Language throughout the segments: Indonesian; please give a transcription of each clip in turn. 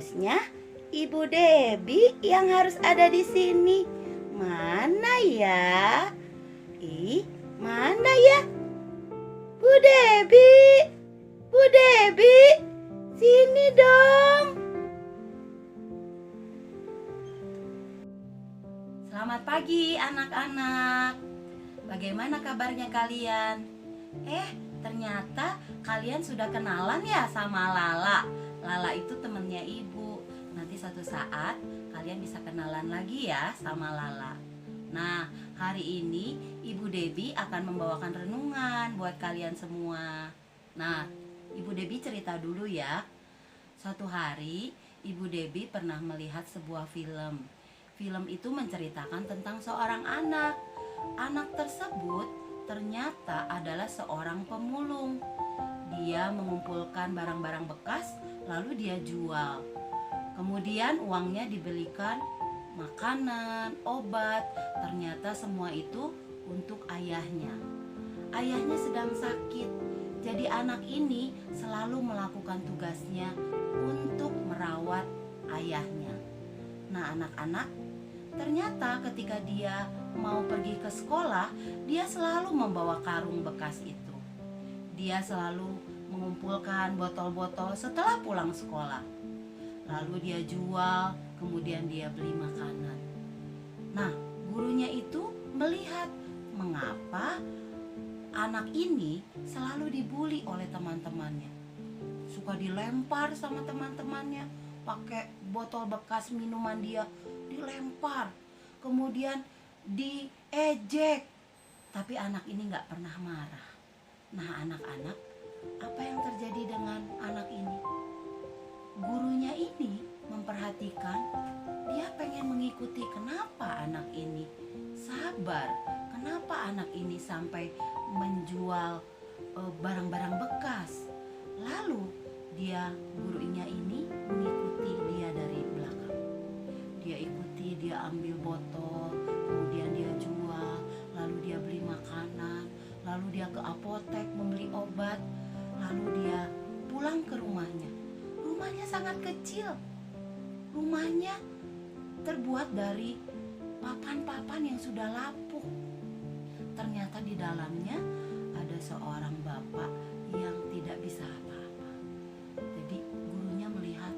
Harusnya Ibu Debi yang harus ada di sini. Mana ya? Mana ya? Bu Debi, Bu Debi, sini dong. Selamat pagi anak-anak. Bagaimana kabarnya kalian? Ternyata kalian sudah kenalan ya sama Lala. Lala itu temennya ibu. Nanti suatu saat kalian bisa kenalan lagi ya sama Lala. Nah, hari ini Ibu Debi akan membawakan renungan buat kalian semua. Nah, Ibu Debi cerita dulu ya. Suatu hari Ibu Debi pernah melihat sebuah film. Film itu menceritakan tentang seorang anak. Anak tersebut ternyata adalah seorang pemulung. Dia mengumpulkan barang-barang bekas lalu dia jual. Kemudian uangnya dibelikan makanan, obat. Ternyata semua itu untuk ayahnya. Ayahnya sedang sakit. Jadi anak ini selalu melakukan tugasnya untuk merawat ayahnya. Nah, anak-anak, ternyata ketika dia mau pergi ke sekolah, dia selalu membawa karung bekas itu. Dia selalu mengumpulkan botol-botol setelah pulang sekolah. Lalu dia jual, kemudian dia beli makanan. Nah, gurunya itu melihat mengapa anak ini selalu dibully oleh teman-temannya. Suka dilempar sama teman-temannya, pakai botol bekas minuman dia dilempar. Kemudian diejek, tapi anak ini gak pernah marah. Nah, anak-anak, apa yang terjadi dengan anak ini? Gurunya ini memperhatikan, dia pengen mengikuti kenapa anak ini sabar, kenapa anak ini sampai menjual barang-barang bekas. Lalu gurunya ini mengikuti dia dari belakang. Dia ikuti, dia ambil botol, kemudian dia jual, lalu dia beli makanan, lalu dia ke apotek membeli obat, lalu dia pulang ke rumahnya. Rumahnya sangat kecil. Rumahnya terbuat dari papan-papan yang sudah lapuk. Ternyata di dalamnya ada seorang bapak yang tidak bisa apa-apa. Jadi gurunya melihat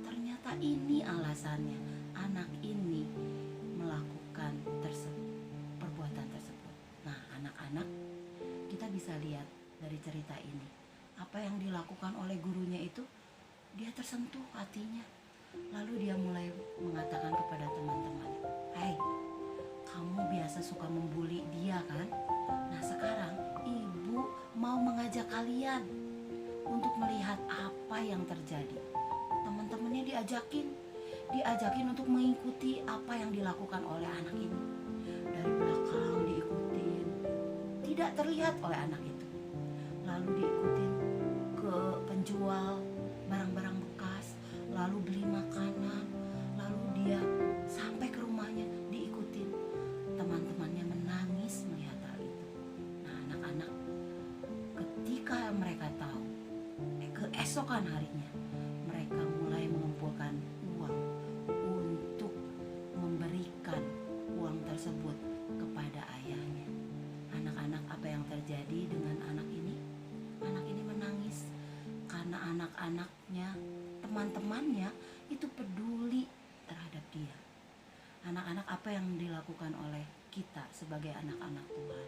ternyata ini alasannya anak ini melakukan perbuatan tersebut. Nah, anak-anak, kita bisa lihat dari cerita ini apa yang dilakukan oleh gurunya itu, dia tersentuh hatinya. Lalu dia mulai mengatakan kepada teman-teman, "Hai, kamu biasa suka membuli dia kan? Nah, sekarang ibu mau mengajak kalian untuk melihat apa yang terjadi." Teman-temannya diajakin untuk mengikuti apa yang dilakukan oleh anak ini. Dari belakang diikutin, tidak terlihat oleh anak itu. Lalu diikutin ke penjual barang-barang bekas, lalu beli makanan, lalu dia sampai ke rumahnya diikutin. Teman-temannya menangis melihat hal itu. Nah, anak-anak, ketika mereka tahu keesokan harinya mereka mulai mengumpulkan uang untuk memberikan uang tersebut kepada ayahnya. Anak-anak, apa yang terjadi dengan anak ini? Anak ini menangis karena anak-anaknya, teman-temannya itu peduli terhadap dia. Anak-anak, apa yang dilakukan oleh kita sebagai anak-anak Tuhan?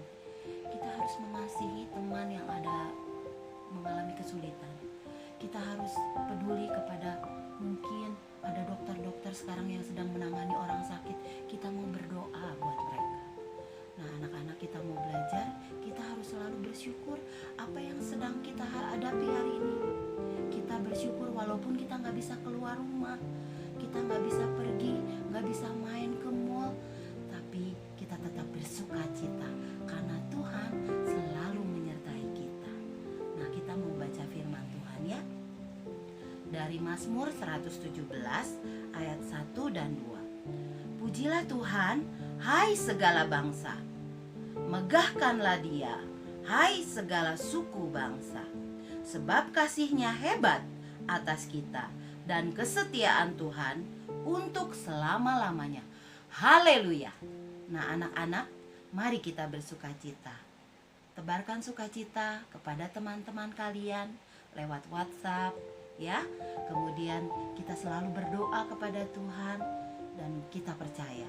Kita harus mengasihi teman yang mengalami kesulitan. Kita harus peduli kepada, mungkin ada dokter-dokter sekarang yang sedang menangani orang sakit. Kita mau berdoa buat mereka. Nah, anak-anak, kita mau belajar, kita harus selalu bersyukur apa yang sedang kita hadapi hari ini. Kita bersyukur walaupun kita gak bisa keluar rumah, kita gak bisa pergi, gak bisa main ke mall, tapi kita tetap bersuka cita karena Tuhan selalu menyertai kita. Nah, kita mau baca firman Tuhan ya. Dari Mazmur 117 ayat 1 dan 2. Pujilah Tuhan, hai segala bangsa. Megahkanlah Dia, hai segala suku bangsa. Sebab kasih-Nya hebat atas kita dan kesetiaan Tuhan untuk selama-lamanya. Haleluya. Nah, anak-anak, mari kita bersukacita. Tebarkan sukacita kepada teman-teman kalian lewat WhatsApp, ya. Kemudian kita selalu berdoa kepada Tuhan dan kita percaya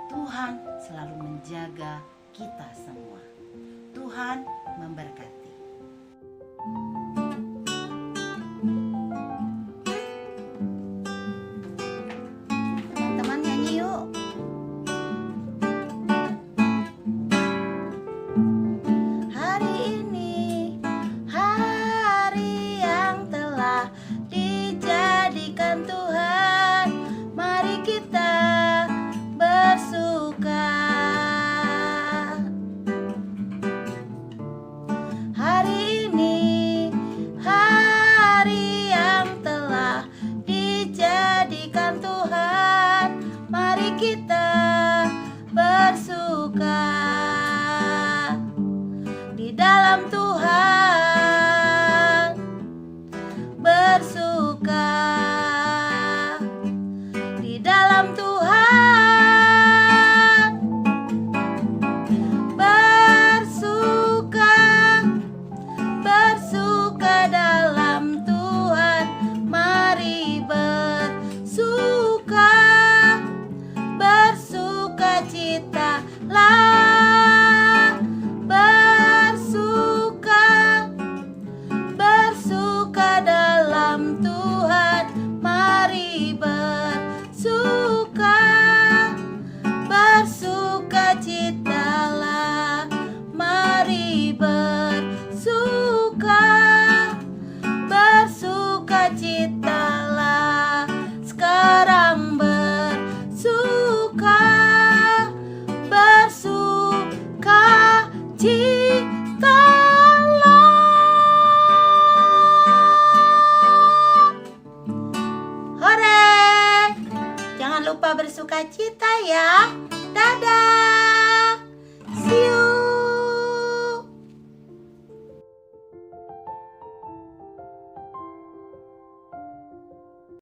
Tuhan selalu menjaga kita semua. Tuhan memberkati. Teman-teman nyanyi yuk. Hari ini hari yang telah dijadikan Tuhan, mari kita bersuka. Hari ini hari yang telah dijadikan Tuhan, mari kita bersuka di dalam Tuhan, bersuka di dalam Tuhan, bersuka, bersuka dalam Tuhan, mari bersuka, bersuka citalah, bersuka, bersuka dalam Tuhan, mari bersuka, bersuka citalah, mari bersuka, bersuka citalah, sekarang bersuka, bersuka citalah. Hore! Jangan lupa bersuka cita ya. Dadah. See you.